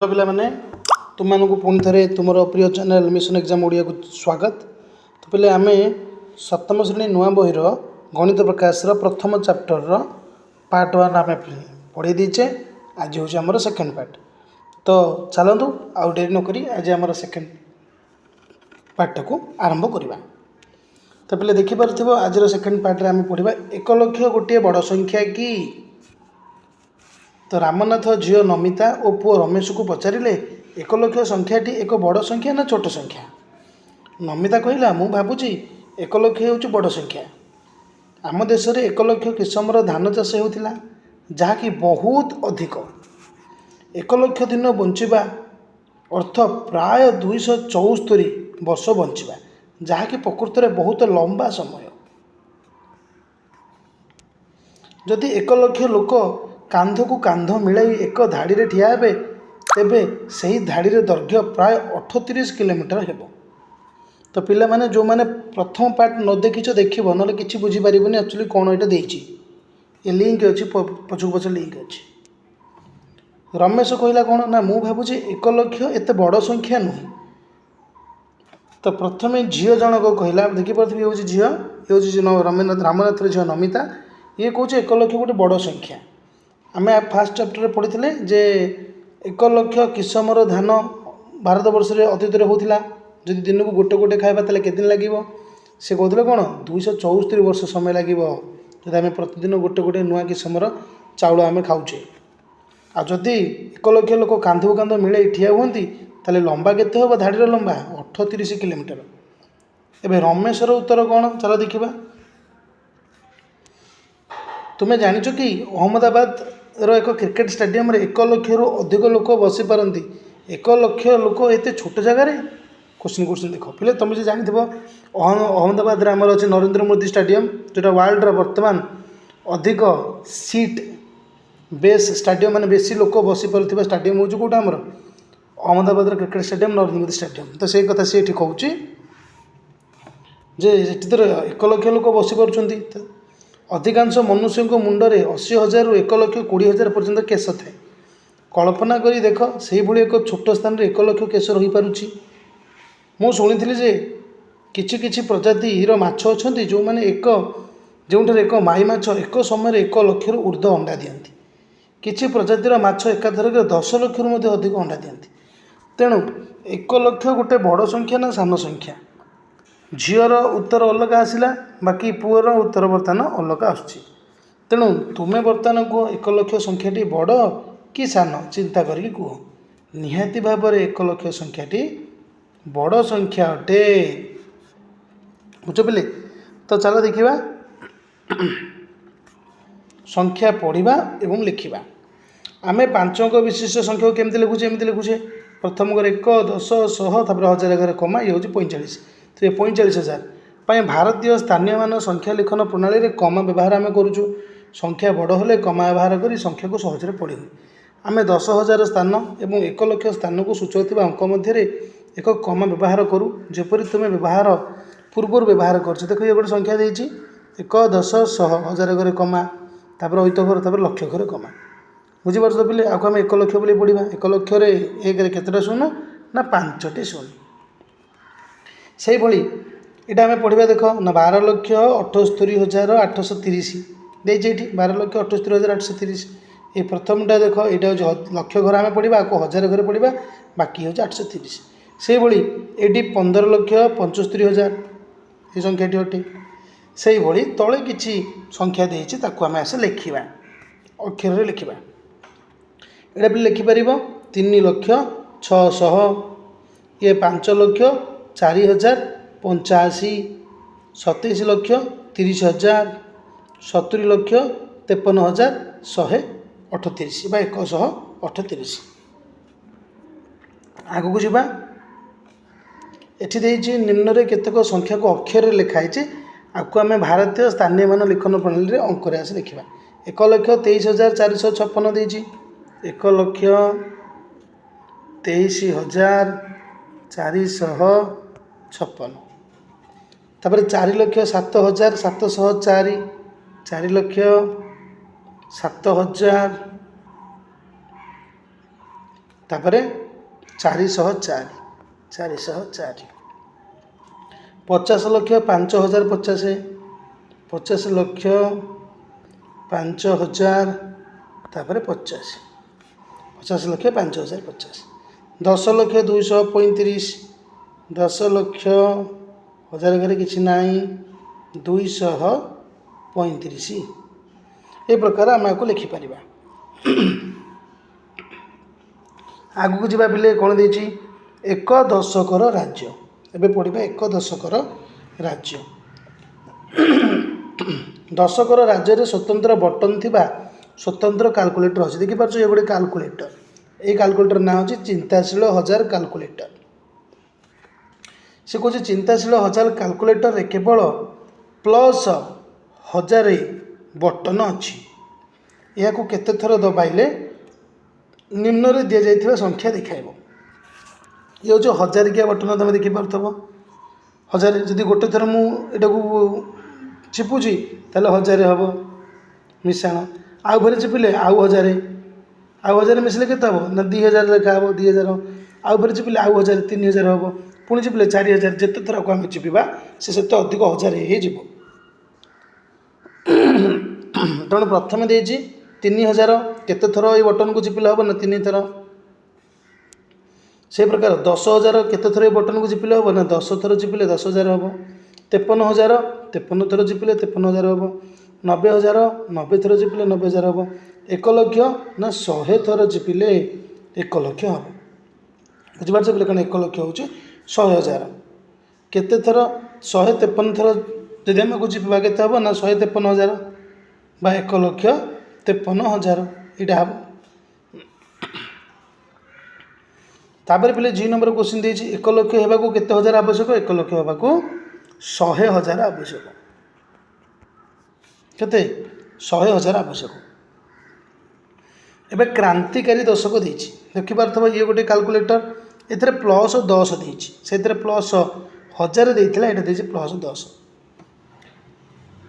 ପିଲାମାନେ ତୁମମାନଙ୍କୁ ପୁଣି ଥରେ ତୁମର ପ୍ରିୟ ଚ୍ୟାନେଲ ମିଶନ ଏକ୍ଜାମ ଓଡ଼ିଆକୁ ସ୍ୱାଗତ। ତ ପିଲେ ଆମେ ସପ୍ତମ ଶ୍ରେଣୀ ନୂଆ ବହିର ଗଣିତ ପ୍ରକାଶର ପ୍ରଥମ ଚାପ୍ଟରର ପାର୍ଟ 1 ଆମେ ପଢ଼େଇ ଦେଇଛେ। ଆଜି ହେଉଛି ଆମର ସେକେଣ୍ଡ ପାର୍ଟ। ତ ଚାଲନ୍ତୁ ଆଉ ଡେରି ନକରି ଆଜି ଆମର ସେକେଣ୍ଡ ପାର୍ଟଟାକୁ ଆରମ୍ଭ କରିବା। ତ ପିଲେ ଦେଖିପାରୁଥିବ ଆଜିର ସେକେଣ୍ଡ ପାର୍ଟରେ ଆମେ ପଢ଼ିବା 1 ଲକ୍ଷ ଗୋଟିଏ ବଡ଼ ସଂଖ୍ୟା କି? ତ ରାମନାଥ ଝିଅ ନମିତା ଓ ପୁଅ ରମେଶକୁ ପଚାରିଲେ 1 ଲକ୍ଷ ସଂଖ୍ୟାଟି ଏକ ବଡ଼ ସଂଖ୍ୟା ନା ଛୋଟ ସଂଖ୍ୟା? ନମିତା କହିଲା, ମୁଁ ଭାବୁଛି 1 ଲକ୍ଷ ହେଉଛି ବଡ଼ ସଂଖ୍ୟା। ଆମ ଦେଶରେ 1 ଲକ୍ଷ କିସମର ଧାନ ଚାଷ ହେଉଥିଲା, ଯାହାକି ବହୁତ ଅଧିକ। 1 ଲକ୍ଷ ଦିନ ବଞ୍ଚିବା ଅର୍ଥ ପ୍ରାୟ 274 ବର୍ଷ ବଞ୍ଚିବା, ଯାହାକି ପ୍ରକୃତରେ ବହୁତ ଲମ୍ବା ସମୟ। ଯଦି 1 ଲକ୍ଷ ଲୋକ କାନ୍ଧକୁ କାନ୍ଧ ମିଳାଇ ଏକ ଧାଡ଼ିରେ ଠିଆ ହେବେ, ତେବେ ସେହି ଧାଡ଼ିର ଦୈର୍ଘ୍ୟ ପ୍ରାୟ 38 କିଲୋମିଟର ହେବ। ତ ପିଲାମାନେ ଯେଉଁମାନେ ପ୍ରଥମ ପାର୍ଟ ନ ଦେଖିଛ ଦେଖିବ, ନହେଲେ କିଛି ବୁଝିପାରିବନି ଆକ୍ଚୁଆଲି କ'ଣ ଏଇଟା ଦେଇଛି। ଏ ଲିଙ୍କ ଅଛି, ପଛକୁ ପଛ ଲିଙ୍କ ଅଛି। ରମେଶ କହିଲା କ'ଣ ନା, ମୁଁ ଭାବୁଛି 1 ଲକ୍ଷ ଏତେ ବଡ଼ ସଂଖ୍ୟା ନୁହେଁ। ତ ପ୍ରଥମେ ଝିଅ ଜଣକ କହିଲା, ଦେଖିପାରୁଥିବେ ହେଉଛି ଝିଅ, ଏ ହେଉଛି ରାମନାଥର ଝିଅ ନମିତା। ଇଏ କହୁଛି 1 ଲକ୍ଷ ଗୋଟେ ବଡ଼ ସଂଖ୍ୟା। ଆମେ ଫାର୍ଷ୍ଟ ଚାପ୍ଟରରେ ପଢ଼ିଥିଲେ ଯେ 1 ଲକ୍ଷ କିସମର ଧାନ ଭାରତବର୍ଷରେ ଅତୀତରେ ହେଉଥିଲା। ଯଦି ଦିନକୁ ଗୋଟେ ଗୋଟେ ଖାଇବା ତାହେଲେ କେତେ ଦିନ ଲାଗିବ? ସେ କହୁଥିଲେ କ'ଣ 274 ବର୍ଷ ସମୟ ଲାଗିବ, ଯଦି ଆମେ ପ୍ରତିଦିନ ଗୋଟେ ଗୋଟେ ନୂଆ କିସମର ଚାଉଳ ଆମେ ଖାଉଛେ। ଆଉ ଯଦି 1 ଲକ୍ଷ ଲୋକ କାନ୍ଧକୁ କାନ୍ଧ ମିଳାଇ ଠିଆ ହୁଅନ୍ତି, ତାହେଲେ ଲମ୍ବା କେତେ ହେବ? ଧାଡ଼ିର ଲମ୍ବା 38 କିଲୋମିଟର। ଏବେ ରମେଶର ଉତ୍ତର କ'ଣ? ଚାଲ ଦେଖିବା। ତୁମେ ଜାଣିଛ କି ଅହମ୍ମଦାବାଦର ଏକ କ୍ରିକେଟ ଷ୍ଟାଡିୟମରେ 1 ଲକ୍ଷରୁ ଅଧିକ ଲୋକ ବସିପାରନ୍ତି। 1 ଲକ୍ଷ ଲୋକ ଏତେ ଛୋଟ ଜାଗାରେ? କୋଶ୍ଚିନ୍ ଦେଖ ପିଲେ, ତୁମେ ଯେ ଜାଣିଥିବ ଅହମ୍ମଦାବାଦରେ ଆମର ଅଛି ନରେନ୍ଦ୍ର ମୋଦି ଷ୍ଟାଡିୟମ, ଯେଉଁଟା ୱାର୍ଲଡର ବର୍ତ୍ତମାନ ଅଧିକ ସିଟ୍ ବେସ୍ ଷ୍ଟାଡିୟମ, ମାନେ ବେଶୀ ଲୋକ ବସିପାରୁଥିବା ଷ୍ଟାଡିୟମ ହେଉଛି କେଉଁଟା? ଆମର ଅହମ୍ମଦାବାଦର cricket stadium, Narendra Modi stadium. ତ ସେଇ କଥା ସେ ଏଠି କହୁଛି ଯେ ସେଠି ତ 1 ଲକ୍ଷ ଲୋକ ବସିପାରୁଛନ୍ତି। ଅଧିକାଂଶ ମନୁଷ୍ୟଙ୍କ ମୁଣ୍ଡରେ 80,000ରୁ 1 ଲକ୍ଷ 20,000 ପର୍ଯ୍ୟନ୍ତ କେଶ ଥାଏ। କଳ୍ପନା କରି ଦେଖ, ସେହିଭଳି ଏକ ଛୋଟ ସ୍ଥାନରେ 1 ଲକ୍ଷ କେଶ ରହିପାରୁଛି। ମୁଁ ଶୁଣିଥିଲି ଯେ କିଛି କିଛି ପ୍ରଜାତିର ମାଛ ଅଛନ୍ତି ଯେଉଁଠାରେ ଏକ ମାଈ ମାଛ ଏକ ସମୟରେ 1 ଲକ୍ଷରୁ ଉର୍ଦ୍ଧ୍ୱ ଅଣ୍ଡା ଦିଅନ୍ତି। କିଛି ପ୍ରଜାତିର ମାଛ ଏକାଥରକେ 10 ଲକ୍ଷରୁ ମଧ୍ୟ ଅଧିକ ଅଣ୍ଡା ଦିଅନ୍ତି। ତେଣୁ 1 ଲକ୍ଷ ଗୋଟେ ବଡ଼ ସଂଖ୍ୟା ନା ସାନ ସଂଖ୍ୟା? ଝିଅର ଉତ୍ତର ଅଲଗା ଆସିଲା, ବାକି ପୁଅର ଉତ୍ତର ବର୍ତ୍ତମାନ ଅଲଗା ଆସୁଛି। ତେଣୁ ତୁମେ ବର୍ତ୍ତମାନ କୁହ 1 ଲକ୍ଷ ସଂଖ୍ୟାଟି ବଡ଼ କି ସାନ? ଚିନ୍ତା କରିକି କୁହ। ନିହାତି ଭାବରେ 1 ଲକ୍ଷ ସଂଖ୍ୟାଟି ବଡ଼ ସଂଖ୍ୟା ଅଟେ। ବୁଝିପାରିଲେ? ତ ଚାଲ ଦେଖିବା ସଂଖ୍ୟା ପଢ଼ିବା ଏବଂ ଲେଖିବା। ଆମେ 5 ଅଙ୍କ ବିଶିଷ୍ଟ ସଂଖ୍ୟାକୁ କେମିତି ଲେଖୁଛେ? ଏମିତି ଲେଖୁଛେ। ପ୍ରଥମ ଘରେ 1, 10, 100, ତାପରେ 1000 ଘରେ କମା, ଇଏ ହେଉଛି 45। ତ ଏ 45,000 ପାଇଁ ଭାରତୀୟ ସ୍ଥାନୀୟମାନ ସଂଖ୍ୟା ଲିଖନ ପ୍ରଣାଳୀରେ କମା ବ୍ୟବହାର ଆମେ କରୁଛୁ। ସଂଖ୍ୟା ବଡ଼ ହେଲେ କମା ବ୍ୟବହାର କରି ସଂଖ୍ୟାକୁ ସହଜରେ ପଢ଼ି ହୁଏ। ଆମେ 10,000 ସ୍ଥାନ ଏବଂ 1 ଲକ୍ଷ ସ୍ଥାନକୁ ସୂଚାଉଥିବା ଅଙ୍କ ମଧ୍ୟରେ ଏକ କମା ବ୍ୟବହାର କରୁ, ଯେପରି ତୁମେ ପୂର୍ବରୁ ବ୍ୟବହାର କରୁଛ। ଦେଖ, ଇଏ ଗୋଟେ ସଂଖ୍ୟା ଦେଇଛି 1, 10, 100, 1000 ଘରେ କମା, ତାପରେ ଅୟୁତ ଘର, ତାପରେ ଲକ୍ଷ ଘରେ କମା। ବୁଝିପାରୁଛ ପିଲେ? ଆକୁ ଆମେ 1 ଲକ୍ଷ ବୋଲି ପଢ଼ିବା। 1 ଲକ୍ଷରେ 1ରେ କେତେଟା ଶୂନ? ନା 5ଟି ଶୂନ। ସେଇଭଳି ଏଇଟା ଆମେ ପଢ଼ିବା। ଦେଖ ନା 12,78,830 ଦେଇଛି ଏଇଠି, 12,78,830। এই ପ୍ରଥମଟା ଦେଖ, ଏଇଟା ହେଉଛି ଲକ୍ଷ ଘର ଆମେ ପଢ଼ିବା, ଆକୁ 1000 ଘରେ ପଢ଼ିବା, ବାକି ହେଉଛି 830। ସେଇଭଳି ଏଇଠି 15,75,000 ଏ ସଂଖ୍ୟାଟି ଅଟେ। ସେଇଭଳି ତଳେ କିଛି ସଂଖ୍ୟା ଦେଇଛି, ତାକୁ ଆମେ ଆସି ଲେଖିବା, ଅକ୍ଷରରେ ଲେଖିବା। ଏଇଟା ବି ଲେଖିପାରିବ 3,06,000, ଇଏ 5,04,085, 27,30,000, 70,53,138 ବା 138। ଆଗକୁ ଯିବା। ଏଠି ଦେଇଛି ନିମ୍ନରେ କେତେକ ସଂଖ୍ୟାକୁ ଅକ୍ଷରରେ ଲେଖା ହେଇଛି, ଆକୁ ଆମେ ଭାରତୀୟ ସ୍ଥାନୀୟମାନ ଲିଖନ ପ୍ରଣାଳୀରେ ଅଙ୍କରେ ଆସି ଲେଖିବା। 1,23,456 ଦେଇଛି, 1,23,456। ତାପରେ 4,07,704, 4,07,000, ତାପରେ 404 404 50 ଲକ୍ଷ 5050 50 ଲକ୍ଷ 5000 ତାପରେ 50 50 ଲକ୍ଷ 5050 10 ଲକ୍ଷ 235 10 ଲକ୍ଷ ହଜାର ଘରେ କିଛି ନାହିଁ 235 ଏ ପ୍ରକାର ଆମେ ଆକୁ ଲେଖିପାରିବା। ଆଗକୁ ଯିବା ପିଲେ କ'ଣ ଦେଇଛି ଏକ ଦଶକର ରାଜ୍ୟ। ଏବେ ପଢ଼ିବା ଏକ ଦଶକର ରାଜ୍ୟ। ଦଶକର ରାଜ୍ୟରେ ସ୍ୱତନ୍ତ୍ର ବଟନ୍ ଥିବା ସ୍ୱତନ୍ତ୍ର କାଲକୁଲେଟର ଅଛି। ଦେଖିପାରୁଛ ଏ ଗୋଟେ କାଲକୁଲେଟର। এই କାଲକୁଲେଟର ନାଁ ହେଉଛି ଚିନ୍ତାଶୀଳ ହଜାର କାଲକୁଲେଟର। ସେ କହୁଛି ଚିନ୍ତାଶୀଳ ହଜାର କାଲକୁଲେଟରରେ କେବଳ +1000 ବଟନ୍ ଅଛି। ଏହାକୁ କେତେ ଥର ଦବାଇଲେ ନିମ୍ନରେ ଦିଆଯାଇଥିବା ସଂଖ୍ୟା ଦେଖାଇବ। ଇଏ ହେଉଛି ହଜାରିକିଆ ବଟନ୍। ତୁମେ ଦେଖିପାରୁଥିବ 1000 ଯଦି ଗୋଟେ ଥର ମୁଁ ଏଟାକୁ ଚିପୁଛି ତାହେଲେ 1000 ହେବ ମିଶାଣ। ଆଉ ଘରେ ଚିପିଲେ ଆଉ 1000 ଆଉ 1000 ମିଶିଲେ କେତେ ହେବ ନା 2000 ଲେଖା ହେବ 2000। ଆଉ ଘରେ ଚିପିଲେ ଆଉ 1000 3000 ହେବ। ପୁଣି ଚିପିଲେ 4000। ଯେତେ ଥରକୁ ଆମେ ଚିପିବା ସେ ସେତେ ଅଧିକ 1000 ହେଇଯିବ। ତେଣୁ ପ୍ରଥମେ ଦେଇଛି 3000 କେତେ ଥର ଏଇ ବଟନ୍କୁ ଚିପିଲେ ହେବ ନା 3 ଥର। ସେ ପ୍ରକାର 10000 କେତେ ଥର ଏଇ ବଟନ୍କୁ ଚିପିଲେ ହେବ ନା 10 ଥର ଚିପିଲେ 10000 ହେବ। 53000 53 ଥର ଚିପିଲେ 53000 ହେବ। 90000 90 ଥର ଚିପିଲେ 90000 ହେବ। 1 ଲକ୍ଷ ନା 100 ଥର ଚିପିଲେ 1 ଲକ୍ଷ ହେବ। ବୁଝିପାରୁଛ ପିଲେ କାରଣ 1 ଲକ୍ଷ ହେଉଛି 100,000। କେତେ ଥର 153 ଥର ଯଦି ଆମକୁ ଚିପିବା କେତେ ହେବ ନା 153,000 ବା 1,53,000 ଏଇଟା ହେବ। ତାପରେ ପିଲେ ଜି ନମ୍ବର କ୍ୱେଶ୍ଚିନ୍ ଦେଇଛି 1 ଲକ୍ଷ ହେବାକୁ କେତେ ହଜାର ଆବଶ୍ୟକ? 1 ଲକ୍ଷ ହେବାକୁ 100,000 ଆବଶ୍ୟକ। କେତେ? 100,000 ଆବଶ୍ୟକ। ଏବେ କ୍ରାନ୍ତିକାରୀ ଦଶକ ଦେଇଛି। ଦେଖିପାରୁଥିବ ଇଏ ଗୋଟେ କାଲକୁଲେଟର। ଏଥିରେ +10 ଦେଇଛି। ସେଥିରେ +1000 ଦେଇଥିଲା, ଏଇଟା ଦେଇଛି +10।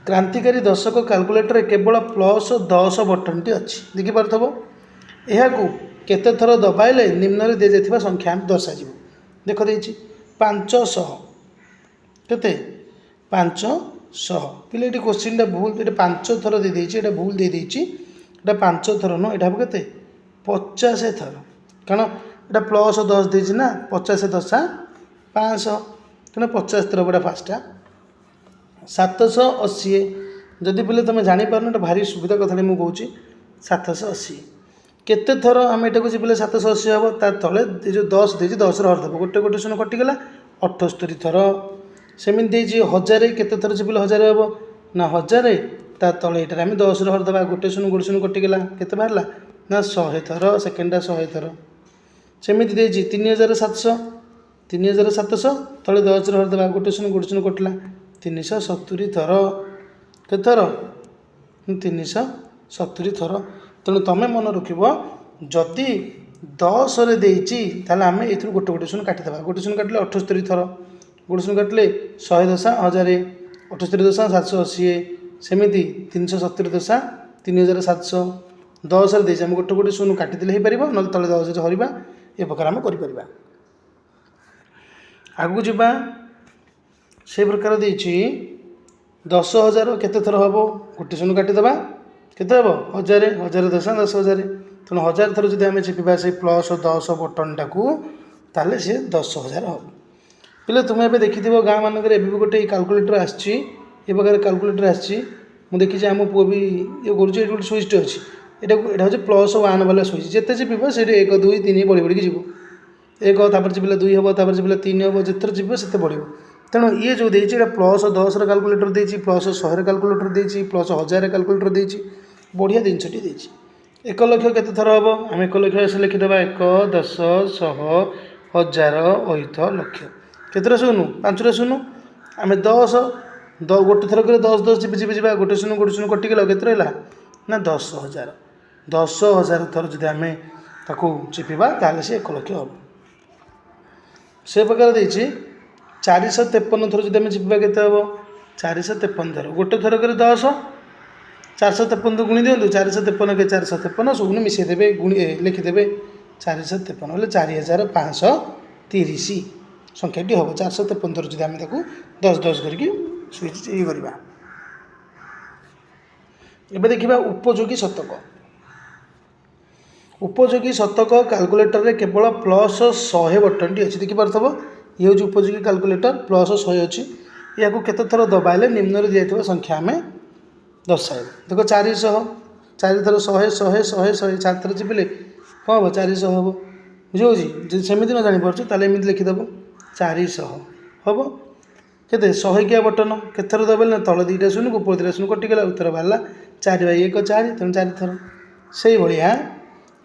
କ୍ରାନ୍ତିକାରୀ ଦଶକ କାଲକୁଲେଟରରେ କେବଳ +10 ବଟନ୍ଟି ଅଛି। ଦେଖିପାରୁଥିବ ଏହାକୁ କେତେ ଥର ଦବାଇଲେ ନିମ୍ନରେ ଦିଆଯାଇଥିବା ସଂଖ୍ୟା ଦର୍ଶାଯିବ। ଦେଖ ଦେଇଛି 500 କେତେ 500। ପିଲେ ଏଠି କ୍ୱେଶ୍ଚିନ୍ଟା ଭୁଲ। ଏଇଟା 5 ଥର ଦେଇଦେଇଛି, ଏଇଟା ଭୁଲ ଦେଇଦେଇଛି। ଏଇଟା 5 ଥର ନୁହଁ, ଏଇଟା ହେବ କେତେ 50 ଥର। କାରଣ ଏଇଟା +10 ଦେଇଛି ନା 50 ଦଶା 500। ତେଣୁ 50 ଥର ଏଇଟା ଫାଷ୍ଟଟା। 780 ଯଦି ପିଲେ ତୁମେ ଜାଣିପାରୁନ ଏଇଟା ଭାରି ସୁବିଧା କଥାଟେ ମୁଁ କହୁଛି। 780 କେତେ ଥର ଆମେ ଏଟାକୁ ଚିପିଲେ 780 ହେବ? ତା ତଳେ ଏ ଯେଉଁ 10 ଦେଇଛି 10ର ହର ଦେବ। ଗୋଟେ ଗୋଟେ ଶୂନ କଟିଗଲା 78 ଥର। ସେମିତି ଦେଇଛି 1000 କେତେ ଥର ଚିପିଲେ 1000 ହେବ ନା 1000 ତା ତଳେ ଏଇଟାରେ ଆମେ 10ର ହର ଦେବା। ଗୋଟେ ଶୂନ କଟିଗଲା କେତେ ବାହାରିଲା ନା 100 ଥର। ସେକେଣ୍ଡଟା 100 ଥର। ସେମିତି ଦେଇଛି 3700 3700 ତଳେ 10ର ହର ଦେବା। ଗୋଟେ ଶୂନ କଟିଲା 370 ଥର। କେତେ ଥର? 370 ଥର। ତେଣୁ ତୁମେ ମନେ ରଖିବ ଯଦି 10ରେ ଦେଇଛି ତାହେଲେ ଆମେ ଏଥିରୁ ଗୋଟେ ଶୂନ କାଟିଦେବା। ଗୋଟେ ଶୂନ କାଟିଲେ 78 ଥର। ଗୋଟେ ଶୂନ କାଟିଲେ 100 ଦଶା 1000 78 ଦଶା 780। ସେମିତି 370 ଦଶା 3700। 10ରେ ଦେଇଛି ଆମେ ଗୋଟେ ଶୂନ କାଟିଦେଲେ ହେଇପାରିବ, ନହେଲେ ତଳେ 10ରେ ହରିବା। ଏ ପ୍ରକାର ଆମେ କରିପାରିବା। ଆଗକୁ ଯିବା। ସେ ପ୍ରକାର ଦେଇଛି 10,000 କେତେ ଥର ହେବ? ଗୋଟେ ଶୂନ କାଟିଦେବା କେତେ ହେବ 1000 1000 ଦଶା 10,000। ତେଣୁ 1000 ଥର ଯଦି ଆମେ ଚିପିବା ସେଇ +10 ବଟନ୍ଟାକୁ ତାହେଲେ ସେ 10,000 ହେବ। ପିଲେ ତୁମେ ଏବେ ଦେଖିଥିବ ଗାଁ ମାନଙ୍କରେ ଏବେ ବି ଗୋଟେ କାଲକୁଲେଟର ଆସିଛି। ଏ ପ୍ରକାର କାଲକୁଲେଟର ଆସିଛି। ମୁଁ ଦେଖିଛି ଆମ ପୁଅ ବି ଇଏ କରୁଛି। ଏଠି ଗୋଟେ ସୁଇଚ୍ଟେ ଅଛି। ଏଇଟା ହେଉଛି +1 ବାଲା ସୁଇଚ୍। ଯେତେ ଚିପିବ ସେଇଠି 1 2 3 ବଢ଼ିକି ଯିବ। 1 ତାପରେ ଚିପିଲେ 2 ହେବ, ତାପରେ ଚିପିଲେ 3 ହେବ। ଯେତେଥର ଚିପିବ ସେତେ ବଢ଼ିବ। ତେଣୁ ଇଏ ଯେଉଁ ଦେଇଛି ଏଇଟା +10ର କାଲକୁଲେଟର ଦେଇଛି, +100ର କାଲକୁଲେଟର ଦେଇଛି, +1000 କାଲକୁଲେଟର ଦେଇଛି। ବଢ଼ିଆ ଜିନିଷଟି ଦେଇଛି। 1 ଲକ୍ଷ କେତେ ଥର ହେବ? ଆମେ 1 ଲକ୍ଷ ଆସି ଲେଖିଦେବା 1 10 100 1000 ଅୟୁତ ଲକ୍ଷ। କେତେଟା ଶୂନ? 5ଟା ଶୂନ। ଆମେ 10 ଗୋଟେ ଥର କରି 10 ଚିପି ଯିବା। ଗୋଟେ ଶୂନ କଟିଗଲା କେତେ ରହିଲା ନା 10,000। 10,000 ଥର ଯଦି ଆମେ ତାକୁ ଚିପିବା ତାହେଲେ ସେ 1 ଲକ୍ଷ ହେବ। ସେ ପ୍ରକାର ଦେଇଛି 453 ଥର ଯଦି ଆମେ ଚିପିବା କେତେ ହେବ? 453 ଥର। ଗୋଟେ ଥର କରି 10 453 ଗୁଣି ଦିଅନ୍ତୁ। 453 453 ଶୂନ ମିଶାଇଦେବେ ଲେଖିଦେବେ 453 ବୋଲେ 4530 ସଂଖ୍ୟାଟି ହେବ। 453 ଥର ଯଦି ଆମେ ତାକୁ 10 କରିକି ସୁଇଚ୍ ଇଏ କରିବା। ଏବେ ଦେଖିବା ଉପଯୋଗୀ ଶତକ। ଉପଯୋଗୀ ଶତକ କାଲକୁଲେଟରରେ କେବଳ +100 ବଟନଟି ଅଛି। ଦେଖିପାରୁଥିବ ଇଏ ହେଉଛି ଉପଯୋଗୀ କାଲକୁଲେଟର, +100 ଅଛି। ଏହାକୁ କେତେ ଥର ଦବାଇଲେ ନିମ୍ନରେ ଦିଆଯାଇଥିବା ସଂଖ୍ୟା ଆମେ ଦର୍ଶାଇବୁ। ଦେଖ 400, 4 ଥର 100 100 100 100 4 ଥର ଚିପିଲେ କ'ଣ ହେବ? 400 ହେବ। ବୁଝିହେଉଛି? ଯଦି ସେମିତି ନ ଜାଣିପାରୁଛୁ ତାହେଲେ ଏମିତି ଲେଖିଦେବ 400 ହେବ। କେତେ? 100 କିଆ ବଟନ କେତେ ଥର ଦବାଇଲେ? ତଳେ 2ଟା ଶୂନକୁ ଉପର 2ଟା ଶୂନ କଟିଗଲା, ଉତ୍ତର ବାହାରିଲା 4/1 4, ତେଣୁ 4 ଥର। ସେଇଭଳିଆ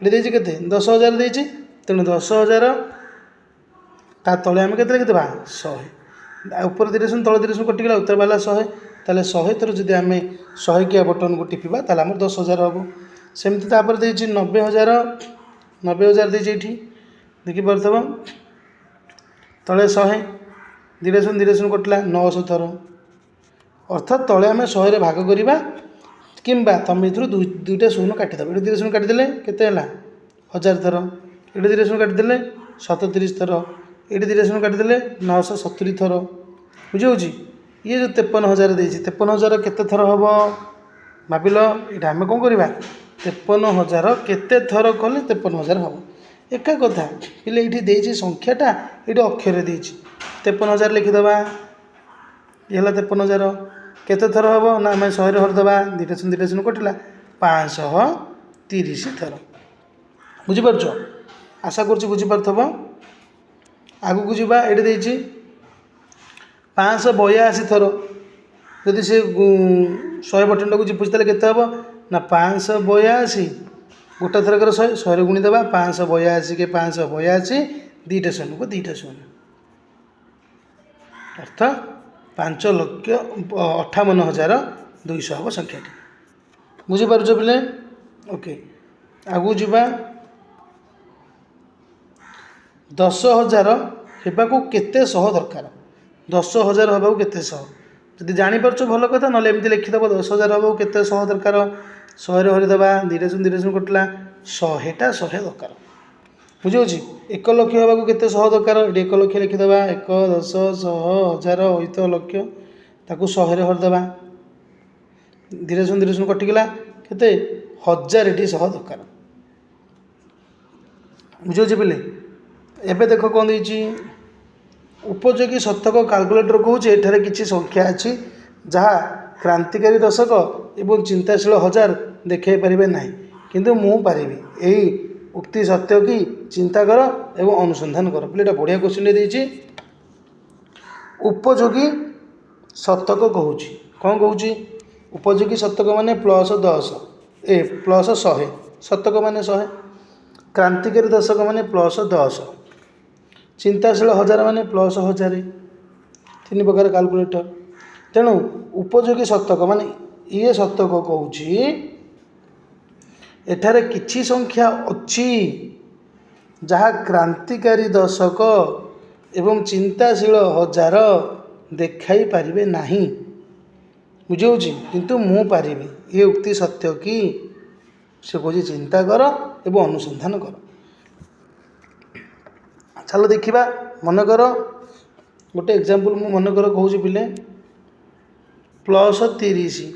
ଏଠି ଦେଇଛି କେତେ? 10,000 ଦେଇଛି, ତେଣୁ 10,000 ତା ତଳେ ଆମେ କେତେ ଲେଖିଦେବା? 100। ଉପର 2ଟା ଶୂନ ତଳେ 2ଟା ଶୂନ କଟିଗଲା, ଉତ୍ତର ବାହାରିଲା 100। ତାହେଲେ 100 ଥର ଯଦି ଆମେ 100 କିଆ ବଟନକୁ ଟିପିବା ତାହେଲେ ଆମର 10,000 ହେବ। ସେମିତି ତାପରେ ଦେଇଛି 90,000 ଦେଇଛି ଏଇଠି ଦେଖିପାରୁଥିବ, ତଳେ 100, 2ଟା ଶୂନ କଟିଲା 900 ଥର। ଅର୍ଥାତ୍ ତଳେ ଆମେ 100ରେ ଭାଗ କରିବା, କିମ୍ବା ତୁମେ ଏଥିରୁ 2ଟା ଶୂନ କାଟିଦେବ। ଏଠି 2ଟା ଶୂନ କାଟିଦେଲେ କେତେ ହେଲା? 1000 ଥର। ଏଠି 2ଟା ଶୂନ କାଟିଦେଲେ 37 ଥର। ଏଠି 2ଟା ଶୂନ କାଟିଦେଲେ 970 ଥର। ବୁଝିହେଉଛି? ଇଏ ଯେଉଁ 53,000 ଦେଇଛି, 53,000 କେତେ ଥର ହେବ ଭାବିଲ? ଏଇଟା ଆମେ କ'ଣ କରିବା? 53,000 କେତେ ଥର କଲେ 53,000 ହେବ? ଏକା କଥା ପିଲେ, ଏଇଠି ଦେଇଛି ସଂଖ୍ୟାଟା, ଏଇଠି ଅକ୍ଷରରେ ଦେଇଛି 53,000 ଲେଖିଦେବା। ଇଏ ହେଲା 53,000 କେତେ ଥର ହେବ ନା ଆମେ 100ରେ ହରିଦେବା, 2ଟା ଶୂନ କଟିଲା 530 ଥର। ବୁଝିପାରୁଛ? ଆଶା କରୁଛି ବୁଝିପାରୁଥିବ। ଆଗକୁ ଯିବା, ଏଇଠି ଦେଇଛି 582 ଥର। ଯଦି ସେ 100 ବଟନଟାକୁ ଚିପୁଛି ତାହେଲେ କେତେ ହେବ ନା 582 ଗୋଟେ ଥରକରେ 100ରେ ଗୁଣିଦେବା, 582 କେ 582, 2ଟା ଶୂନକୁ 2ଟା ଶୂନ, ଅର୍ଥାତ୍ 5,58,200 ହେବ ସଂଖ୍ୟାଟି। ବୁଝିପାରୁଛ ପିଲେ? ଓକେ, ଆଗକୁ ଯିବା। 10,000 ହେବାକୁ କେତେ ଶହ ଦରକାର? 10,000 ହେବାକୁ କେତେ ଶହ? ଯଦି ଜାଣିପାରୁଛ ଭଲ କଥା, ନହେଲେ ଏମିତି ଲେଖିଦେବ 10,000 ହେବାକୁ କେତେ ଶହ ଦରକାର। 100ରେ ହରିଦେବା, 2ଟା ଶୂନ କଟିଲା 100ଟା 100 ଦରକାର। ବୁଝିହେଉଛି? 1 ଲକ୍ଷ ହେବାକୁ କେତେ ଶହ ଦରକାର? ଏଠି 1 ଲକ୍ଷ ଲେଖିଦେବା, 1 10 100 1000 ଅୟୁତ ଲକ୍ଷ, ତାକୁ 100ରେ ହରିଦେବା, 2ଟା ଶୂନ କଟିଗଲା କେତେ? 1000ଟି 100 ଦରକାର। ବୁଝିହେଉଛି ପିଲେ? ଏବେ ଦେଖ କ'ଣ ଦେଇଛି? ଉପଯୋଗୀ ଶତକ କାଲକୁଲେଟର କହୁଛି ଏଠାରେ କିଛି ସଂଖ୍ୟା ଅଛି ଯାହା କ୍ରାନ୍ତିକାରୀ ଦଶକ ଏବଂ ଚିନ୍ତାଶୀଳ ହଜାର ଦେଖାଇ ପାରିବେ ନାହିଁ, କିନ୍ତୁ ମୁଁ ପାରିବି। ଏହି ଉକ୍ତି ସତ୍ୟ କି? ଚିନ୍ତା କର ଏବଂ ଅନୁସନ୍ଧାନ କର। ପିଲେ, ଏଇଟା ବଢ଼ିଆ କୋଶ୍ଚିନ୍ଟେ ଦେଇଛି। ଉପଯୋଗୀ ଶତକ କହୁଛି କ'ଣ କହୁଛି? ଉପଯୋଗୀ ଶତକ ମାନେ +10 +100, ଶତକ ମାନେ 100, କ୍ରାନ୍ତିକାରୀ ଦଶକ ମାନେ +10, ଚିନ୍ତାଶୀଳ ହଜାର ମାନେ +1000, 3 ପ୍ରକାର କାଲକୁଲେଟର। ତେଣୁ ଉପଯୋଗୀ ଶତକ ମାନେ ଇଏ ଶତକ କହୁଛି ଏଠାରେ କିଛି ସଂଖ୍ୟା ଅଛି ଯାହା କ୍ରାନ୍ତିକାରୀ ଦଶକ ଏବଂ ଚିନ୍ତାଶୀଳ ହଜାର ଦେଖାଇ ପାରିବେ ନାହିଁ। ବୁଝିହେଉଛି? କିନ୍ତୁ ମୁଁ ପାରିବି। ଏ ଉକ୍ତି ସତ୍ୟ କି? ସେ କହୁଛି ଚିନ୍ତା କର ଏବଂ ଅନୁସନ୍ଧାନ କର। ଚାଲ ଦେଖିବା। ମନେକର ଗୋଟେ ଏକ୍ଜାମ୍ପଲ୍ ମୁଁ ମନେକର କହୁଛି ପିଲେ, +30,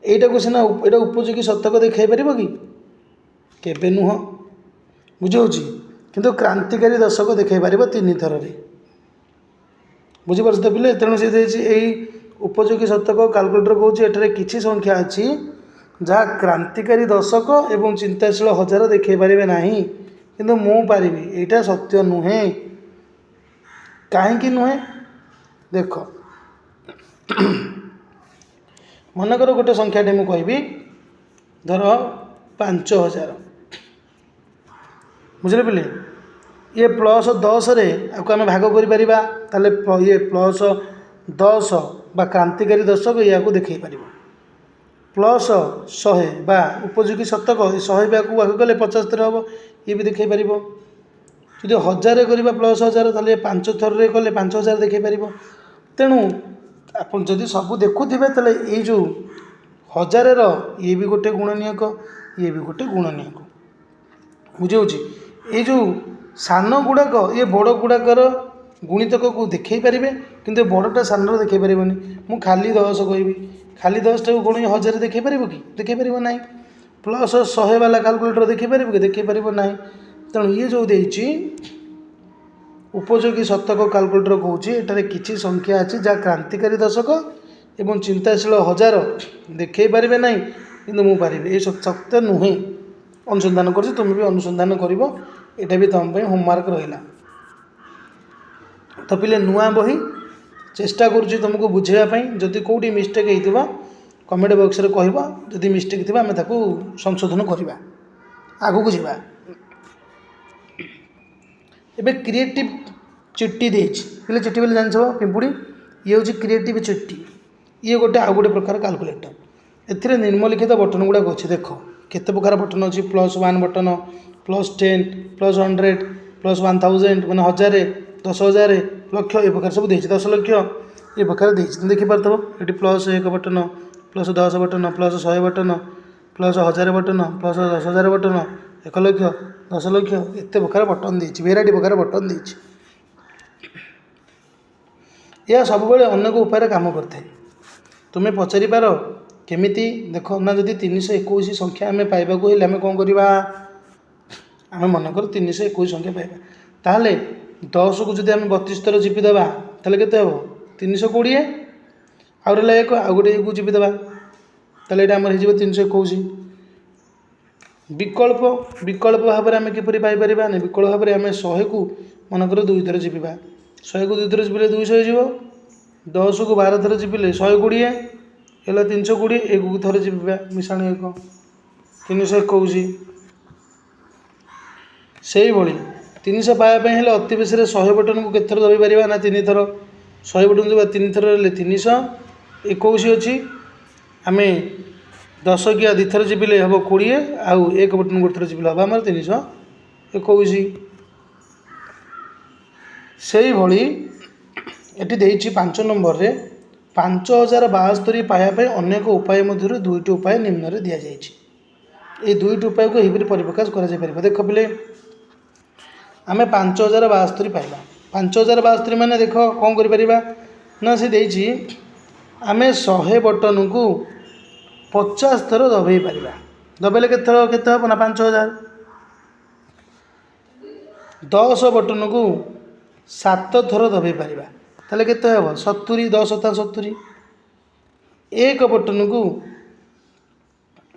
ଏଇଟାକୁ ସିନା ଏଇଟା ଉପଯୋଗୀ ଶତକ ଦେଖାଇ ପାରିବ କି? କେବେ ନୁହଁ। ବୁଝିହେଉଛି? କିନ୍ତୁ କ୍ରାନ୍ତିକାରୀ ଦଶକ ଦେଖାଇ ପାରିବ 3 ଥରରେ। ବୁଝିପାରୁଛ ତ ପିଲେ? ତେଣୁ ସେ ଦେଇଛି ଏଇ ଉପଯୋଗୀ ଶତକ କାଲକୁଲେଟର କହୁଛି ଏଠାରେ କିଛି ସଂଖ୍ୟା ଅଛି ଯାହା କ୍ରାନ୍ତିକାରୀ ଦଶକ ଏବଂ ଚିନ୍ତାଶୀଳ ହଜାର ଦେଖାଇ ପାରିବେ ନାହିଁ, କିନ୍ତୁ ମୁଁ ପାରିବି। ଏଇଟା ସତ୍ୟ ନୁହେଁ। କାହିଁକି ନୁହେଁ? ଦେଖ, ମନେକର ଗୋଟେ ସଂଖ୍ୟାଟେ ମୁଁ କହିବି, ଧର 5,000। ବୁଝିଲେ ପିଲେ? ଇଏ +10ରେ ଆକୁ ଆମେ ଭାଗ କରିପାରିବା, ତାହେଲେ ଇଏ +10 ବା କ୍ରାନ୍ତିକାରୀ ଦଶକ ଏହାକୁ ଦେଖାଇ ପାରିବ। +100 ବା ଉପଯୋଗୀ ଶତକ, 100 ବି ଆକୁ ଭାଗ କଲେ 75 ହେବ, ଇଏ ବି ଦେଖାଇ ପାରିବ। ଯଦି 1000 କରିବା +1000, ତାହେଲେ 5 ଥରରେ କଲେ 5000 ଦେଖାଇ ପାରିବ। ତେଣୁ ଆପଣ ଯଦି ସବୁ ଦେଖୁଥିବେ ତାହେଲେ ଏଇ ଯେଉଁ 1000ର ଇଏ ବି ଗୋଟେ ଗୁଣନୀୟକ, ଇଏ ବି ଗୋଟେ ଗୁଣନୀୟକ। ବୁଝିହେଉଛି? ये जो सान गुड़ाक ये बड़ गुड़ाकर गुणितक को देखई पारे कि बड़टा सान देखई पारे मु खाली 10 कहि खाली 10 टाक गुण 1000 देखई पार कि देखई पार ना प्लस 100 वाला काल्कुलेटर देखई पार कि देखई पार ना तेणु ये जो देती उपयोगी शतक काल्कुलेटर कौच एटार किसी संख्या अच्छी जहाँ क्रांतिकारी दशक एवं चिंताशील हजार देखई पारे ना कि मुझे ये सत्य नुहे अनुसंधान कर तुम भी अनुसंधान कर यहाँ भी तुम होमवर्क रहा तो पिले नुआ बही चेष्टा करुँच तुमको बुझाई जदि कौटी मिस्टेक होता कमेंट बॉक्स रे कह जदि मिस्टेक थी आम संशोधन करवा आगू को जावा एबे क्रिएटिव चिट्ठी देछि पिले चिट्ठी बोले जान पिंपुड़ी ये हूँ क्रिएटिव चिट्ठी ये गोटे आउ गोटे प्रकार काल्कुलेटर एथिरे निम्नलिखित बटन गुड़ाक अच्छे देख केते प्रकार बटन अच्छी +1 बटन +10 +100 +1000 मैंने 1000 10,000 लक्ष ये प्रकार सब देछि 10 लक्ष ये प्रकार देछि तुम देखिपार ये +1 button +10 button +100 button +1000 button +10,000 button 1 लक्ष 10 लक्ष एत प्रकार बटन देछि भेराइटी प्रकार बटन देछि यह सब अनेक उपाय काम करते तुम्हें पचारि पार केमिति देख ना जदि 321 संख्या आम पाइबा को आम कौन करवा आम मनकर 321 संख्या पाइबा ताहले 10 को जब आम 32 थर चिपिदेवा ताहले केते हम 320 आउ रहा एक आउ गोटे को चिपिदेवा ताहले एटा हमर हो 321 विकल्प विकल्प भाव में आम किपरि पाई परिबा ने विकल्प भाव में आम 100 को मनकर 2 थर चिपिबा 100 को 2 थर चिपिले 200 हो 10 को 12 थर चिपिले 120 है 320 एक थर चिपिबा मिशाण एक 321 से ही 300 पाइबा हेल्ले अति बेसी 100 बटन को केत थर दबी पार ना 3 थर 100 बटन जब 3 थर 321 अच्छी आम 10 किया 2 थर चिपिले हम 20 आउ एक बटन गोटे थर चिपिले हम आम 321 से ही ये 5 नंबर रे 5072 पाइबा अनेक उपाय मध्य 2टी उपाय निम्न रे दि जाइए ये 2टी उपाय को यही परिप्रकाश कर देख पिले आम 5072 पाइबा 5072 मान देख कौन कर सी देछि आम 100 बटन को 50 थर दबे पार दबेले के हम ना 5000 10 बटन को 7 थर दबे पार ताले केते हम 70 10 70 एक बटन को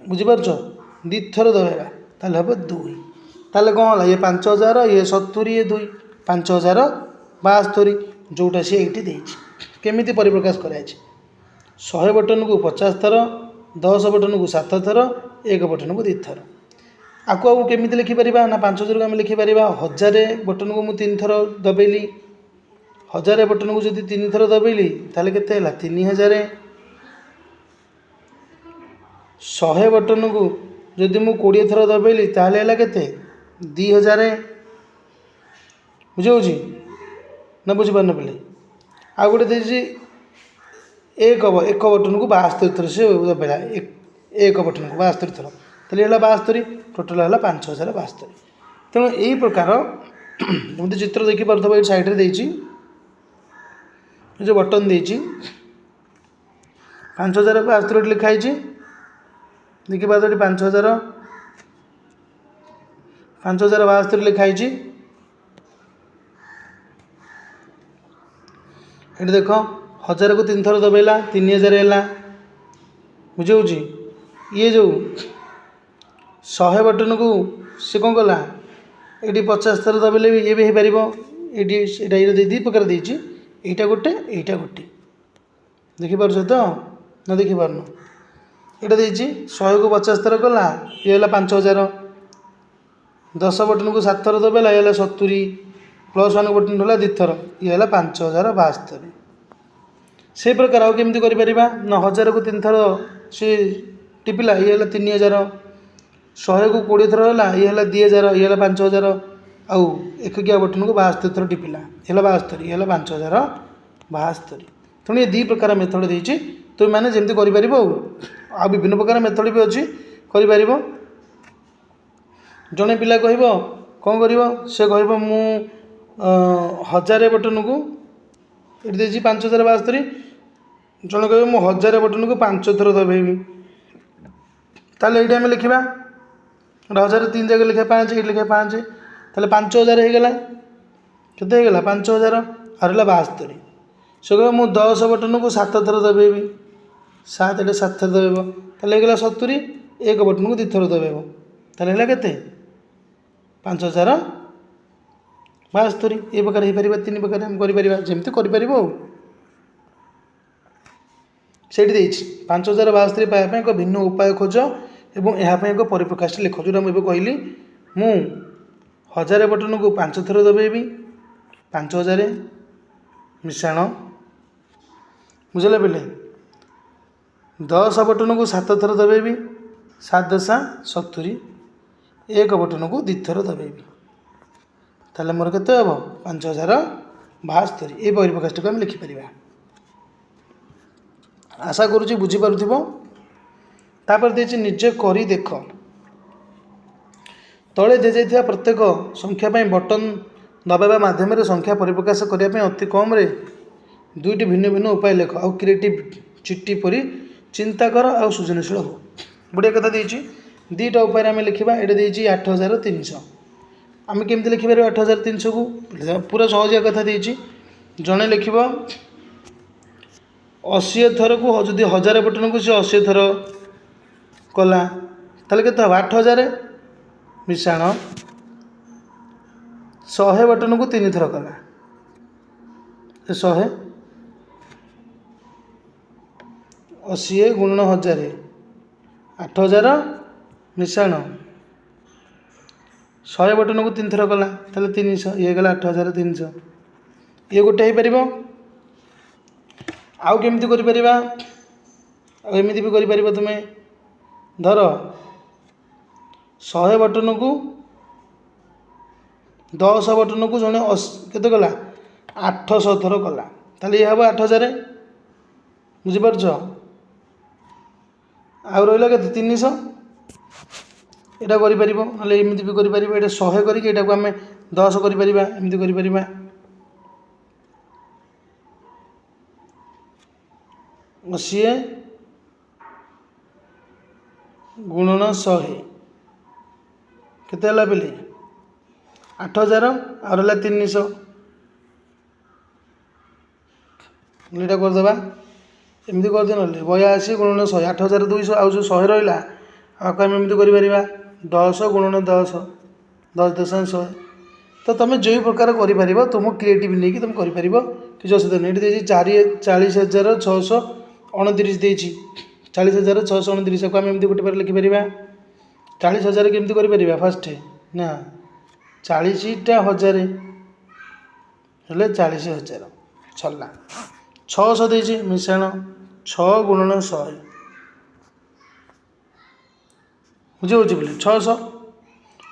बुझीपार 2 थर दबेगा ताले हम 2 ताले कौन है ये 5000 ये 70 ये 2 5072 जोटा सी ये केमिति परिप्रकाश कराई 100 बटन को 50 थर 10 बटन को 7 थर एक बटन को 2 थर आपको आउ केमिति लिखिपर ना 5000 को आम लिखिपर 1000 बटन को मुझे 3 थर दबेली 1000 बटन को जब 3 थर दबेली ताले केते 3000 100 बटन को जदि मु 20 थर दबेली ताले केते 2000 बुझे ना बुझीपार पे आउ गोटे देसी एक बटन को 72 थर से दबेला एक बटन को 72 थर ताले 72 टोटाल है 5072 तेणु यही प्रकार जमी चित्र देखिपार ये साइड रे जो बटन देती 5072 लिखाई देखिए 5072 लिखाई ये देख 1000 को 3 थर दबेला 3000 है बुझे ये जो 100 बटन को सी कौन कला ये 50 थर दबेले भी ये भी हो पार ये 2 प्रकार देती এইটা গোটে এইটা গোটে দেখিপারছ তো না দেখিপারন এটা দিয়েছি 100 को 50 थर कला ये है 5000 10 बटन को 7 थर दबेला ये है 70 +1 बटन होला 2 थर ये है 5072 से प्रकार आउ केमती करि ना 1000 को 3 थर से टिपिला ये है 3000 100 को 20 थर होला ये है 2000 ये है 5000 आउ एककिया बटन को 72 थर टिपिला ये 72 ये 5072 तेणु ये 2 प्रकार मेथड देती तुम मैंने जमी कर विभिन्न प्रकार मेथड भी अच्छी कर जड़े पिला कह କ'ଣ କରିବ ସେ କହିବ ମୁଁ 1000 ବଟନକୁ ଏଠି ଦେଇଛି 5072, ଜଣେ କହିବ ମୁଁ 1000 ବଟନକୁ 5 ଥର ଦବେଇବି। ତାହେଲେ ଏଇଠି ଆମେ ଲେଖିବା 1000 3 ଜାଗାରେ ଲେଖିବା 5, ଏଇଠି ଲେଖିବା 5, ତାହେଲେ 5000 ହେଇଗଲା। କେତେ ହେଇଗଲା 5000 ଆଉ ରହିଲା 72। ସେ କହିବ ମୁଁ 10 ବଟନକୁ 7 ଥର ଦବେଇବି, 7 ଏଠି 7 ଥର ଦବେଇବ, ତାହେଲେ ହେଇଗଲା 70। 1 ବଟନକୁ 2 ଥର ଦବେଇବ, ତାହେଲେ ହେଲା କେତେ 5072। ଏ ପ୍ରକାର ହେଇପାରିବ, 3 ପ୍ରକାର ଆମେ କରିପାରିବା, ଯେମିତି କରିପାରିବ ଆଉ। ସେଇଠି ଦେଇଛି 5072 ପାଇବା ପାଇଁ ଏକ ଭିନ୍ନ ଉପାୟ ଖୋଜ ଏବଂ ଏହା ପାଇଁ ଏକ ପରିପ୍ରକାଶଟି ଲେଖ। ଯେଉଁଟା ମୁଁ ଏବେ କହିଲି, ମୁଁ 1000 ବଟନକୁ 5 ଥର ଦବେଇବି, 5000 ମିଶାଣ, ବୁଝିଲେ ପିଲେ। 10 ବଟନକୁ 7 ଥର ଦବେଇବି, 7 10 70। 1 ବଟନକୁ 2 ଥର ଦବେଇବି, ତାହେଲେ ମୋର କେତେ ହେବ 5072। এই ପରିପ୍ରକାଶଟିକୁ ଆମେ ଲେଖିପାରିବା। ଆଶା କରୁଛି ବୁଝିପାରୁଥିବ। ତାପରେ ଦେଇଛି ନିଜେ କରି ଦେଖ। ତଳେ ଦିଆଯାଇଥିବା ପ୍ରତ୍ୟେକ ସଂଖ୍ୟା ପାଇଁ ବଟନ ଦବାଇବା ମାଧ୍ୟମରେ ସଂଖ୍ୟା ପରିପ୍ରକାଶ କରିବା ପାଇଁ ଅତି କମରେ 2ଟି ଭିନ୍ନ ଭିନ୍ନ ଉପାୟ ଲେଖ ଆଉ କ୍ରିଏଟିଭ ଚିଠି ପରି ଚିନ୍ତା କର ଆଉ ସୃଜନଶୀଳ ହୁଅ। ବଢ଼ିଆ କଥା ଦେଇଛି। 2ଟା ଉପାୟରେ ଆମେ ଲେଖିବା। ଏଇଟା ଦେଇଛି 8300। ଆମେ କେମିତି ଲେଖିପାରିବା 8300କୁ? ପୁରା ସହଜିଆ କଥା ଦେଇଛି। ଜଣେ ଲେଖିବ 80 ଥରକୁ, ଯଦି 1000 ବଟନକୁ ସେ 80 ଥର କଲା, ତାହେଲେ କେତେ ହେବ 8000 ମିଶାଣ 100 ବଟନକୁ 3 ଥର କଲା, 100 80 ଗୁଣନ 1000 8000 ମିଶାଣ 100 ବଟନକୁ 3 ଥର କଲା, ତାହେଲେ 300, ଇଏ ହେଇଗଲା 8300। ଇଏ ଗୋଟେ ହେଇପାରିବ। ଆଉ କେମିତି କରିପାରିବା? ଆଉ ଏମିତି ବି କରିପାରିବ ତୁମେ। ଧର 100 ବଟନକୁ 10 ବଟନକୁ ଜଣେ କେତେ କଲା 800 ଥର କଲା, ତାହେଲେ ଇଏ ହେବ 8000। ବୁଝିପାରୁଛ? ଆଉ ରହିଲା କେତେ 300। ଏଇଟା କରିପାରିବ, ନହେଲେ ଏମିତି ବି କରିପାରିବ। ଏଇଟା 100 କରିକି ଏଇଟାକୁ ଆମେ 10 କରିପାରିବା, ଏମିତି କରିପାରିବା। 80 ଗୁଣନ 100 କେତେ ହେଲା ପିଲେ 8000, ଆଉ ରହିଲା 300। ଏଇଟା କରିଦେବା, ଏମିତି କରିଦେବା। ନହେଲେ 82 ଗୁଣନ 100 8200, ଆଉ ଯେଉଁ 100 ରହିଲା ଆକୁ ଆମେ ଏମିତି କରିପାରିବା 10 ଗୁଣନ 10 10 ଦଶମିକ 100। ତ ତୁମେ ଯେଉଁ ପ୍ରକାର କରିପାରିବ, ତୁମ କ୍ରିଏଟିଭ୍ ନେଇକି ତୁମେ କରିପାରିବ, କିଛି ଅସୁବିଧା ନାହିଁ। ଏଠି ଦେଇଛି 40629 ଦେଇଛି। 40629 କୁ ଆମେ ଏମିତି ଗୋଟେ ବାର ଲେଖିପାରିବା। 40000 କେମିତି କରିପାରିବା? ଫାଷ୍ଟ ନା 40ଟା 1000 ହେଲେ 40000 ସରିଲା। 600 ଦେଇଛି ମିଶାଣ 6 ଗୁଣନ 100, ବୁଝିହେଉଛି ବୋଲି 600।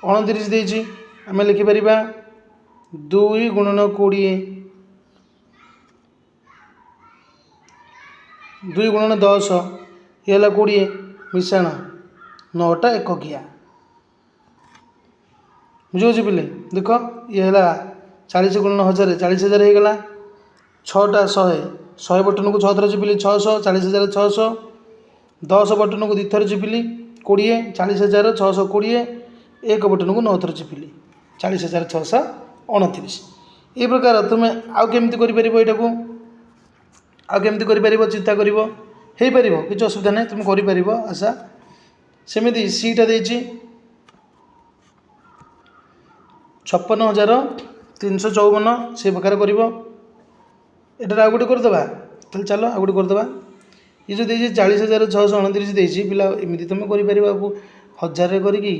29 ଦେଇଛି, ଆମେ ଲେଖିପାରିବା 2 ଗୁଣନ 20, 2 ଗୁଣନ 10, ଇଏ ହେଲା 20 ମିଶାଣ 9ଟା ଏକକିଆ, ବୁଝିହେଉଛି ପିଲେ। ଦେଖ ଇଏ ହେଲା 40 ଗୁଣନ 1000, 40000 ହେଇଗଲା। 6ଟା 100 ବଟନକୁ 6 ଥର ଚିପିଲି 600, 40000 600। 10 ବଟନକୁ 2 ଥର ଚିପିଲି 20, 40000 620। 1 ବଟନକୁ 9 ଥର ଚିପିଲି 40629। এই ପ୍ରକାର ତୁମେ ଆଉ କେମିତି କରିପାରିବ? ଏଇଟାକୁ ଆଉ କେମିତି କରିପାରିବ? ଚିନ୍ତା କରିବ, ହେଇପାରିବ, କିଛି ଅସୁବିଧା ନାହିଁ, ତୁମେ କରିପାରିବ। ଆଶା ସେମିତି ସିଟା ଦେଇଛି 56354, ସେ ପ୍ରକାର କରିବ। ଏଠାରେ ଆଉ ଗୋଟେ କରିଦେବା, ତାହେଲେ ଚାଲ ଆଉ ଗୋଟେ କରିଦେବା। ये जो देखिए 40,629 ଦେଇଛି ପିଲା ଏମିତି ତୁମେ କରିପାରିବ। ଆକୁ 1000 କରିକି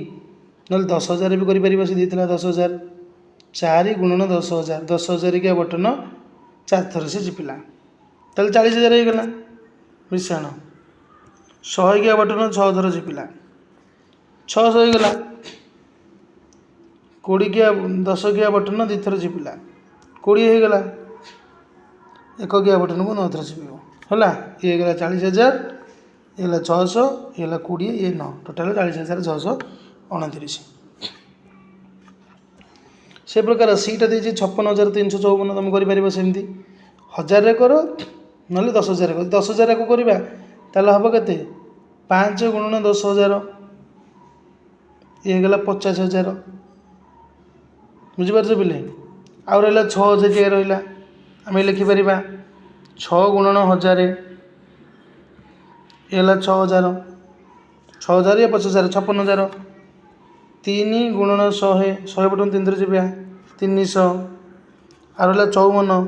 ନହେଲେ 10,000 ବି କରିପାରିବ। ସେ ଦେଇଥିଲା 10,000, 4 ଗୁଣନ 10,000, 10,000 କିଆ ବଟନ 4 ଥର ସେ ଚିପିଲା, ତାହେଲେ 40,000 ହେଇଗଲା। ମିଶାଣ 100 କିଆ ବଟନ 6 ଥର ଚିପିଲା 600 ହେଇଗଲା। 20 କିଆ 10 କିଆ ବଟନ 2 ଥର ଚିପିଲା 20 ହେଇଗଲା। 1 କିଆ ବଟନକୁ 9 ଥର ଚିପିବ ହେଲା। ये ହେଇଗଲା 40,000, ये ହେଲା 600, ये ହେଲା 20, ये 9, ଟୋଟାଲ 40,629। से प्रकार सीटा देती 56,354 तुम कर सेमती 1000 कर ना 10,000 कर 10,000 को करवा ताल हम के 5 गुणन 10,000 ये गला 50,000 बुझीपार पिले आउ रहा 6,000 रहा आम लिखिपर 6 गुणन 1000 ये 6,000 6,000 या 50,000 56,000 3 गुणन 100 100 बटन 3 थर जीवा 300 आ रहा 54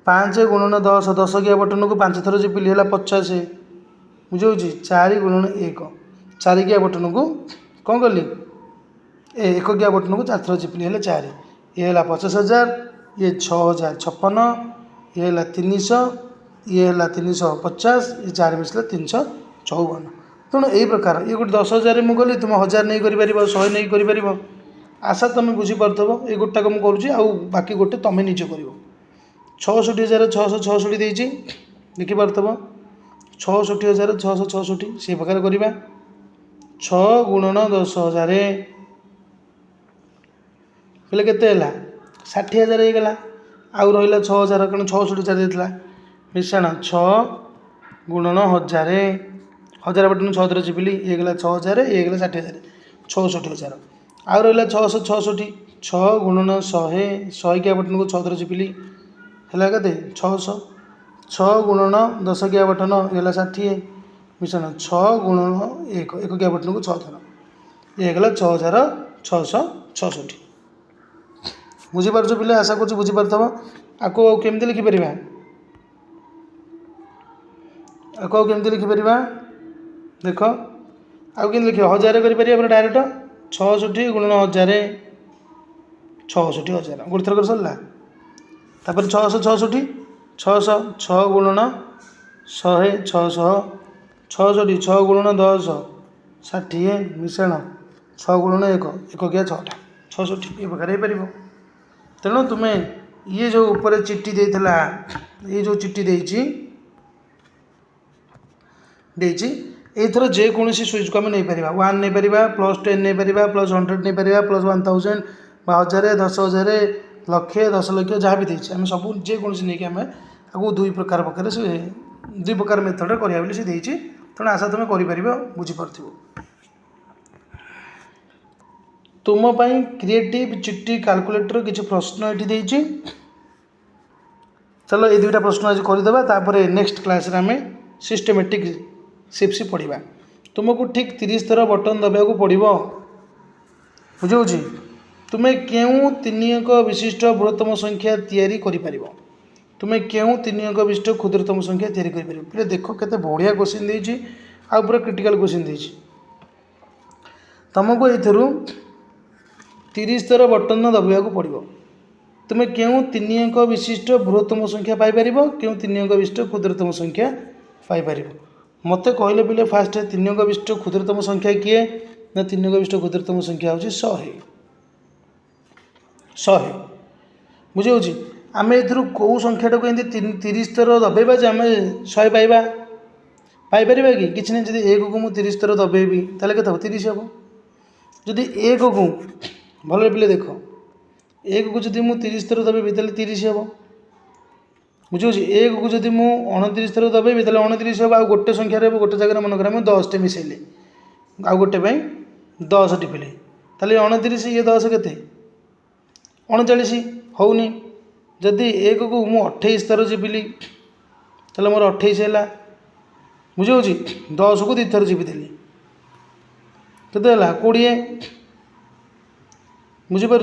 5 गुणन 10 10 किया बटन को 5 थर जीपिली है 50 बुझे 4 गुणन 1 4 किया बटन को कौन कली 1 किया बटन को 4 थर चिपिली है 4 ये है 50,000 ये 6,056 ये है 300 ये है 350 ये 4 मिसला 354 तेणु यही प्रकार ये गोटे 10,000 मुझे गली तुम 1000 नहीं कर 100 नहीं कर आशा तुम बुझीपार ये गोटाक मुझे करुँच आउ बाकी गोटे तुम निजे कर 66,666 देती लिखिपार 66,666 से प्रकार करवा 6 गुणन 10,000 बोले के 60,000 होगा आउ रहा 6,000 कण 66,000 देता मिश्रण 6 गुणन 1,000 1,000 बटन 6 थर चिपिली ये गला 6,000 ये गला 60,000 66,000 आउ रहा 666 6 गुणन 100 100 किया बटन को 6 थर चिपिली है के 600 6 गुणन 10 किया बटन ये 60 मिश्रण 6 गुणन 1 1 किया बटन को 6 थर ये गला 6,666 बुझीपार पिले आशा कर बुझीपार आपको केमती लिखिपर आपको केमती लिखिपर देख आउ कि लिख 1000 कर डायरेक्ट 66 गुणन 1000 66,000 गोटे थर कर सरला तापर 666 600 6 गुणन 100 600 66 6 गुणन 10 60 मिश्रण 6 गुणन 1 1 किया 6टा 66 ये प्रकार हो तेणु तुम्हें ये जो ऊपर चिट्ठी देता ये जो चिट्ठी देती एथर जेकोसी स्विच को आम नहीं पार 1 नहीं पार +10 नहीं पार +100 नहीं पार +1000 1000 10,000 लक्षे 10 लक्ष जहाँ भी देती आम सब जेकोसी नहीं आम आपको दुई प्रकार से दुई प्रकार मेथड कराया सी देती तेणु आशा तुम कर बुझीपार तुम क्रिएटिव चिट्ठी कैलकुलेटर किसी प्रश्न ये चलो ये दुईटा प्रश्न आज करदे नेक्स्ट क्लास आम सिस्टेमेटिक सिप्स पढ़ा तुमको ठीक 30 थर बटन दबाक पड़ो बुझे तुम्हें क्यों 3 अंक विशिष्ट बृहत्तम संख्या तैयारी कर तुम्हें क्यों 3 अंक विशिष्ट क्षुद्रतम संख्या तैयारी कर देख केते बढ़िया क्वेश्चन देती आ पूरा क्रिटिकल क्वेश्चन देती तुमको ये 30 थर बटन दबाक पड़ो तुम्हें क्यों 3 अंक विशिष्ट बृहत्तम संख्या पाइपर क्यों 3 अंक विशिष्ट क्षुद्रतम संख्या पाइपर मत कहले पिले फास्ट 3 अंक विशिष्ट क्षुद्रतम संख्या किए ना 3 अंक विशिष्ट क्षुद्रतम संख्या हूँ 100 बुझे आम ए कौ संख्याटा को 30 थर दबेबा जे आम 100 पाइपर कि किसी नहीं जब 1 को मुझे 30 थर दबेबी ताले के 30 हम जदि 1 को भल पिले देख 1 को जब मुझे 30 थर दबेबी ताले 30 हम बुझे 1 को जब मुझे 29 थर दबेबी ताले 29 हम आ गोटे संख्यार गोटे जगह मन कर 10 टे मिसेले आ गोटे 10 टिपिले ताले 29 ये 10 के 39 होनी जदि 1 को मुझे 28 थर जीपिली ताले मोर 28 है बुझे 10 को 2 थर जीपिदेली केते 20 बुझीपार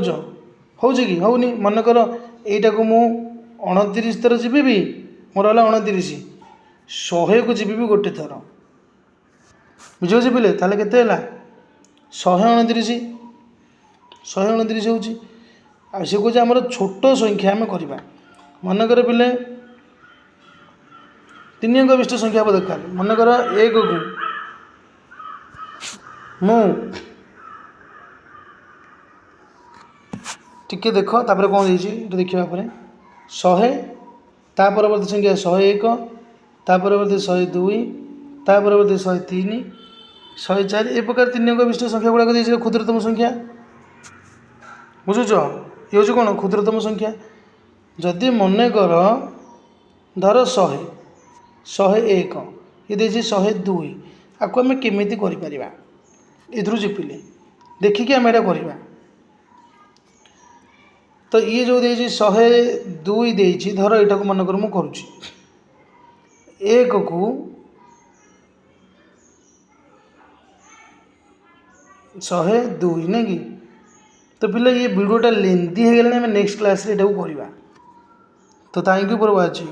हो होनी मनकर यहीटा को मु 29 थर जीवी मोर है 29 100 को जीवी गोटे थर बुझे पिले ताले केते 129 129 हो सी कहे आमर छोट संख्या आम करवा मनकर पिले 3 अंक विशिष्ट संख्या हम दरकार मनकर 1 को मु टिके देख तापर कौन देती देखा 100 ता परवर्ती संख्या 101 ता परवर्ती 102 ता परवर्ती 103 104 ए प्रकार 3 अंक विशिष्ट संख्या गुड़ाक क्षुद्रतम संख्या बुझुच ଇଏ ହେଉଛି କ'ଣ କ୍ଷୁଦ୍ରତମ ସଂଖ୍ୟା। ଯଦି ମନେକର ଧର 100 101 ଇଏ ଦେଇଛି 102, ଆକୁ ଆମେ କେମିତି କରିପାରିବା ଏଥିରୁ ଚିପିଲେ ଦେଖିକି ଆମେ ଏଇଟା କରିବା। ତ ଇଏ ଯେଉଁ ଦେଇଛି 102 ଦେଇଛି, ଧର ଏଇଟାକୁ ମନେକର ମୁଁ କରୁଛି 1କୁ 102 ନାଇଁ କି। ତ ପିଲା ये वीडियोटा लेंथी ହେଇଗଲାଣି, ଆମେ ନେକ୍ସଟ କ୍ଲାସ୍ରେ ଏଟାକୁ କରିବା। ତ ଥ୍ୟାଙ୍କ ୟୁ ଫର୍ ୱାଚିଂ।